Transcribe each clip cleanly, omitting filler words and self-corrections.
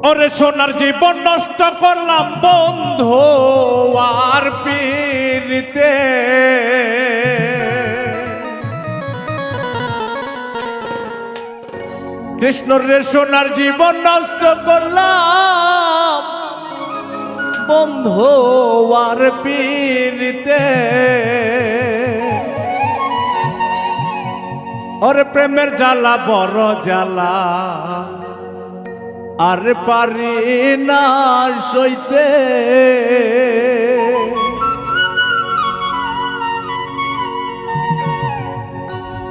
ওরে সোনার জীবন নষ্ট করলাম বন্ধু আর পীড়িতে। কৃষ্ণ রে সোনার জীবন নষ্ট করলাম বন্ধু আর পীড়িতে। ওরে প্রেমের জ্বালা বড় জ্বালা আর পারি না সইতে।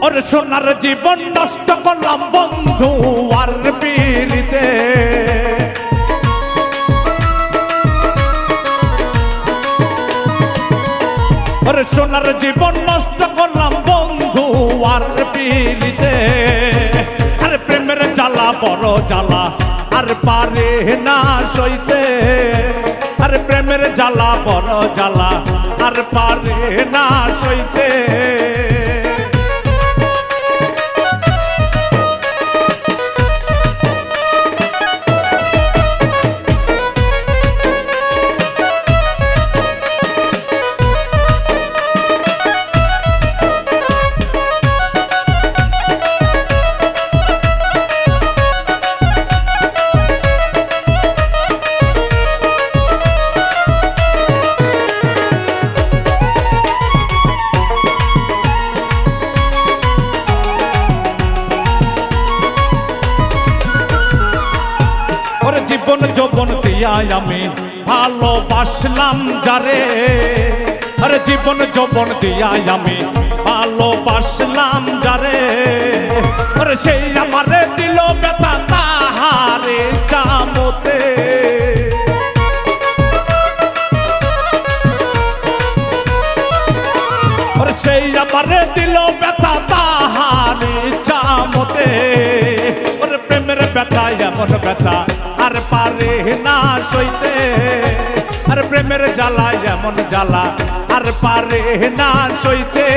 ওরে সোনার জীবন নষ্ট করলাম বন্ধু আর পীড়িতে। ওরে সোনার জীবন নষ্ট করলাম বন্ধু আর পীড়িতে। আরে প্রেমের জ্বালা বড় জ্বালা আর পারে না সইতে। আরে প্রেমের জ্বালা বড় জ্বালা আর পারে না সইতে। জীবন যৌবন দিয়া আমি ভালোবাসলাম যারে। আরে জীবন যৌবন দিয়া আমি ভালোবাসলাম যারে। আরে সেই আমারে দিল ব্যথা তাহারে চামতে। আরে সেই আমারে দিল ব্যথা তাহারে চামতে। ওরে প্রেমের ব্যথা এমন ব্যথা আর পারে না সইতে। আর প্রেমের জ্বালা এমন জ্বালা আর পারে না সইতে।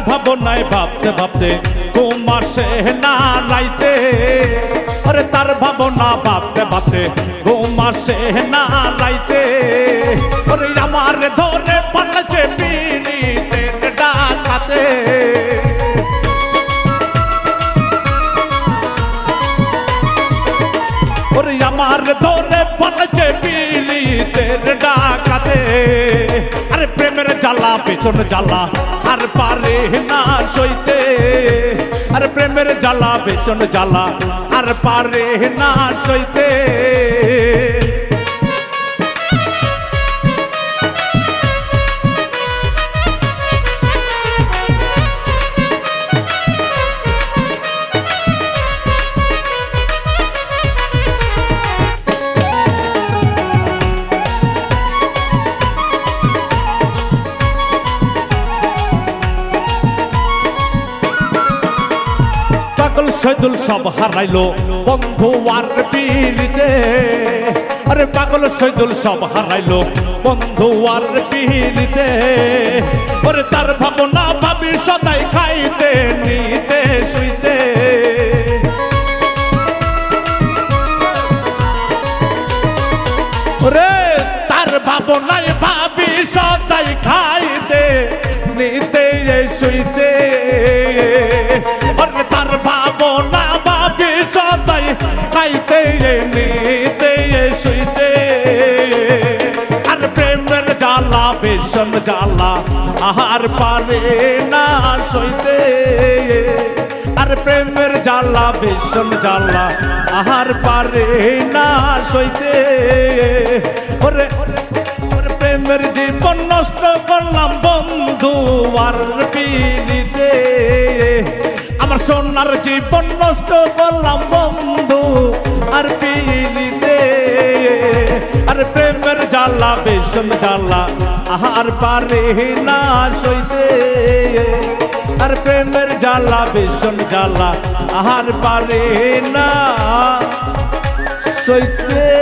ভাবনায় ভাবতে ভাবতে ঘুম আসে না রাইতে। আরে তার ভাবনা ভাবতে ভাবতে ঘুম আসে না রাইতে। আরে আমার ধরে পালাচ্ছে পীড়িতের ডাকাতে। ওরে আমার ধরে পালাচ্ছে পীড়িতের ডাকাতে। আরে প্রেমের জ্বালা পেছন জ্বালা আর পারে না সইতে। আরে প্রেমের জ্বালা পেছন জ্বালা আর পারে না সইতে। শৈদুল সব হারাইলো বন্ধু আর পীড়িতে। আরে পাগল শৈদুল সব হারাইলো বন্ধু আর পীড়িতে। ওরে তার ভাবনা ভাবি সদাই খাইতে নিতে শুইতে। ওরে তার ভাবনায় ভাবি সদাই খাইতে নিতে শুইতে। ওরে তার ভাবনা ভাবি সদাই খাইতে নিতে শুইতে। আর প্রেমের জ্বালা ভীষণ জ্বালা আর পারে না সইতে। আর প্রেমের জ্বালা ভীষণ জ্বালা আর পারে না সইতে। ওরে প্রেমের জীবন নষ্ট করলাম বন্ধু আর পীড়িতে। আমার সোনার জীবন নষ্ট করলাম বন্ধু আর পীড়িতে। জ্বালা ভীষণ জ্বালা আর পারে না সইতে আর প্রেমের জ্বালা ভীষণ জ্বালা আর পারে না সইতে